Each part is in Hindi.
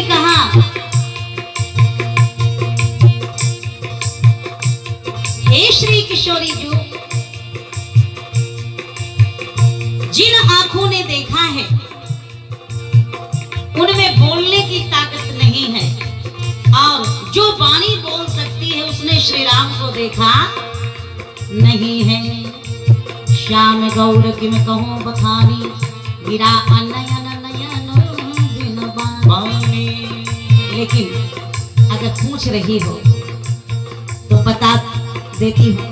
कहा, हे श्री किशोरी जो, जिन आंखों ने देखा है उनमें बोलने की ताकत नहीं है, और जो वाणी बोल सकती है उसने श्री राम को देखा नहीं है। श्याम गौर किम कहूं बखानी, गिरा अनयन नयन बिन बानी। लेकिन अगर पूछ रही हो तो बता देती हूँ।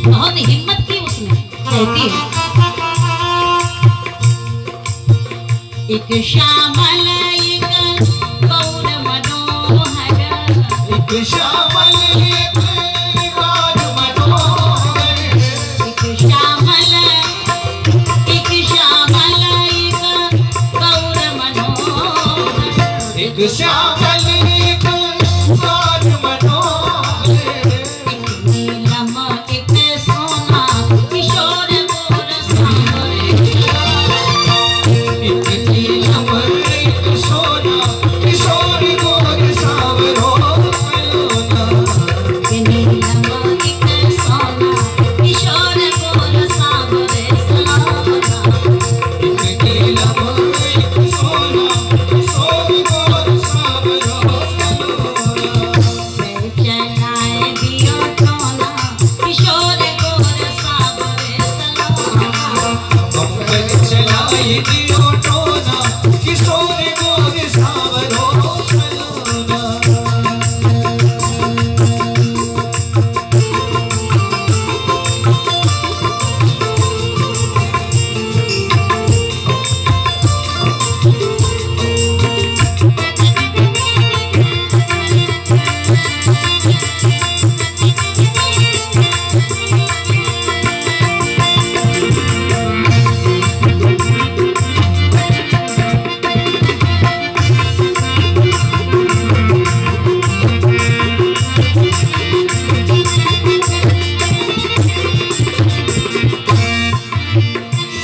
बहुत हिम्मत की उसने, कहती है एक श्यामल एक गौर मनोहर, एक श्यामल एक गौर मनोहर, एक श्यामल एक गौर मनोहर, एक श्यामल एक गौर मनोहर, नीलम एक सोना किशोर गोर सांवरे, एक नीलम एक सोना किशोर गोर सांवरो सलोना, नीलम एक सोना किशोर गोर सांवरे सलोना। एक नीलम एक सोना किशोर गोर सांवरो सलोना, चलाए दियो टोना किशोर गोर सांवरे सलोना। कंबल चलाए दियो टोना किशोर गोर सांवरो सलोना।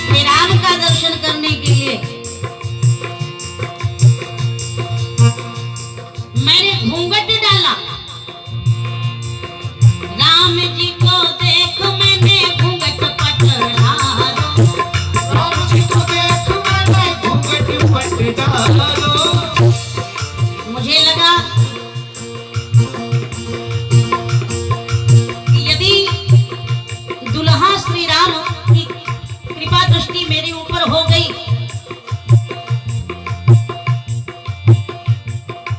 श्री राम का दर्शन करने के लिए मैंने घूंघट डाला, राम जी को देख मैंने घूंघट पटड़ा दो। राम जी को देख मैंने घूंघट पट डालो, मुझे लगा कि यदि दुल्हा श्री राम की कृपा दृष्टि मेरे ऊपर हो गई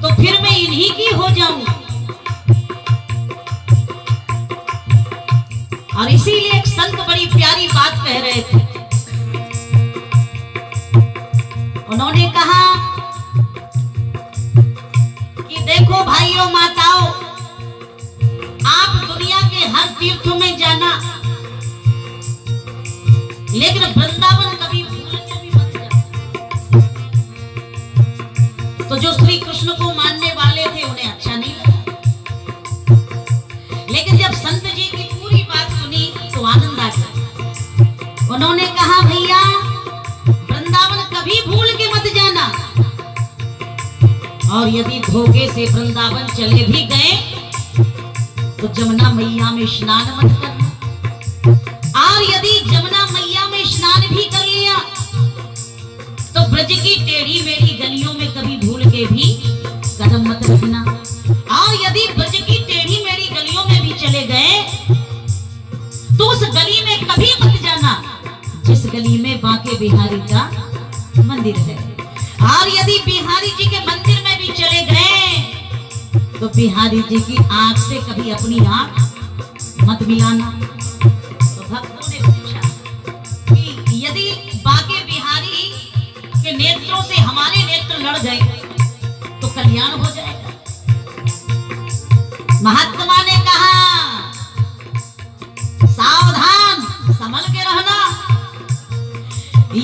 तो फिर मैं इन्हीं की हो जाऊं। और इसीलिए एक संत बड़ी प्यारी बात कह रहे थे। उन्होंने कहा कि देखो भाइयों माताओं, आप दुनिया के हर तीर्थ में जाना, लेकिन वृंदावन कभी भूल के भी मत जाना। तो जो श्री कृष्ण को मानने वाले थे उन्हें अच्छा नहीं लगा, लेकिन जब संत जी की पूरी बात सुनी तो आनंद आ गया। उन्होंने कहा भैया वृंदावन कभी भूल के मत जाना, और यदि धोखे से वृंदावन चले भी गए तो जमुना मैया में स्नान मत करना, और यदि जमुना मैया में स्नान भी कर लिया तो ब्रज की टेढ़ी मेढ़ी गलियों में कभी भूल के भी कदम मत रखना, और यदि ब्रज की टेढ़ी मेढ़ी गलियों में भी चले गए तो उस गली में कभी मत जाना जिस गली में बांके बिहारी का मंदिर है, और यदि बिहारी जी के मंदिर में भी चले गए तो बिहारी जी की आंख से कभी अपनी आंख मत मिलाना। तो भक्तों ने पूछा कि यदि बांके बिहारी के नेत्रों से हमारे नेत्र लड़ गए तो कल्याण हो जाएगा। महात्मा ने कहा सावधान, संभल के रहना।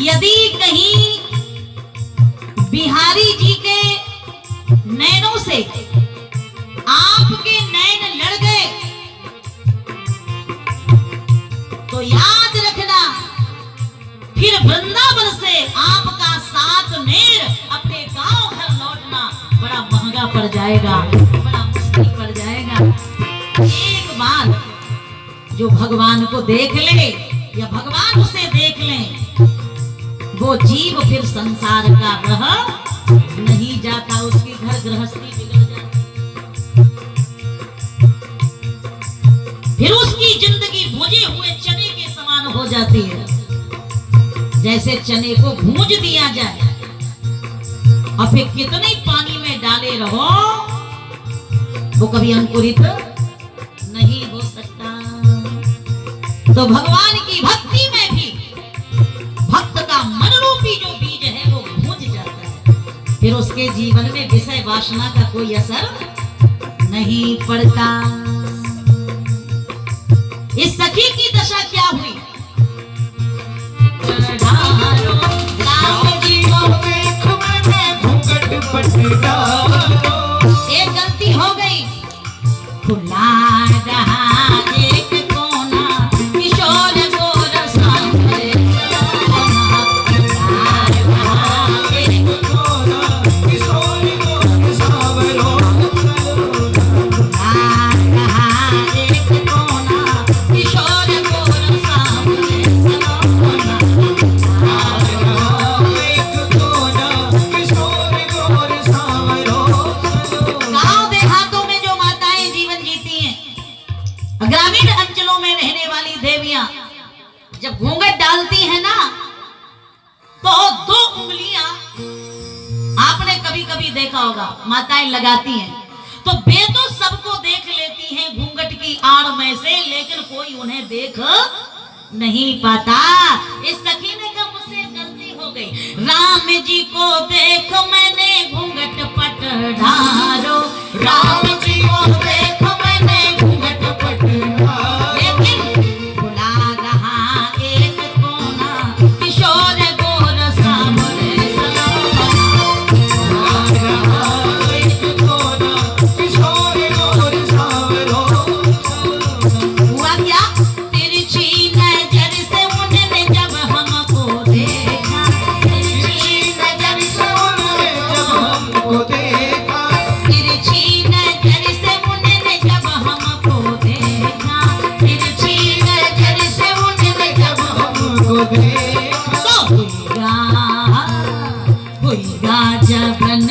यदि कहीं बिहारी जी के नैनों से आपके नैन लड़ गए तो याद रखना फिर वृंदावन से आपका साथ नेर अपने गांव पड़ जाएगा, बड़ा मुश्किल पड़ जाएगा। एक बार जो भगवान को देख ले या भगवान उसे देख ले, वो जीव फिर संसार का रह नहीं जाता, उसकी घर गृहस्थी बिगड़ जाती, फिर उसकी जिंदगी भुजे हुए चने के समान हो जाती है। जैसे चने को भूंज दिया जाए और फिर कितने पानी में डाले रहो, वो कभी अंकुरित नहीं हो सकता। तो भगवान की भक्ति में भी भक्त का मन रूपी जो बीज है वो भूंज जाता है, फिर उसके जीवन में विषय वासना का कोई असर नहीं पड़ता। इस सखी की दशा क्या हुई? एक गलती हो गई, खुला रहा एक कोना किशोर गोर सामने, ग्रामीण अंचलों में रहने वाली देवियां जब घूंघट डालती है ना, तो 2 उंगलियां आपने कभी कभी देखा होगा माताएं लगाती हैं, तो वे तो सबको देख लेती हैं घूंघट की आड़ में से, लेकिन कोई उन्हें देख नहीं पाता। इस सखी ने कहा मुझसे गलती हो गई, राम जी को देख मैंने घूंघट पट ढारो, राम जी को देख मैंने घूंघट पट ढारो, लेकिन बुला रहा एक कोना किशोर गोर सामने, हुआ क्या? तिरछी नजर से उन्होंने जब हमको देखा, तिरछी नजर से उन्होंने जब हमको देखा, तिरछी नजर से उन्होंने जब हमको देखा, तिरछी नजर से उन्होंने जब हमको देखा, तो हुईगा जबन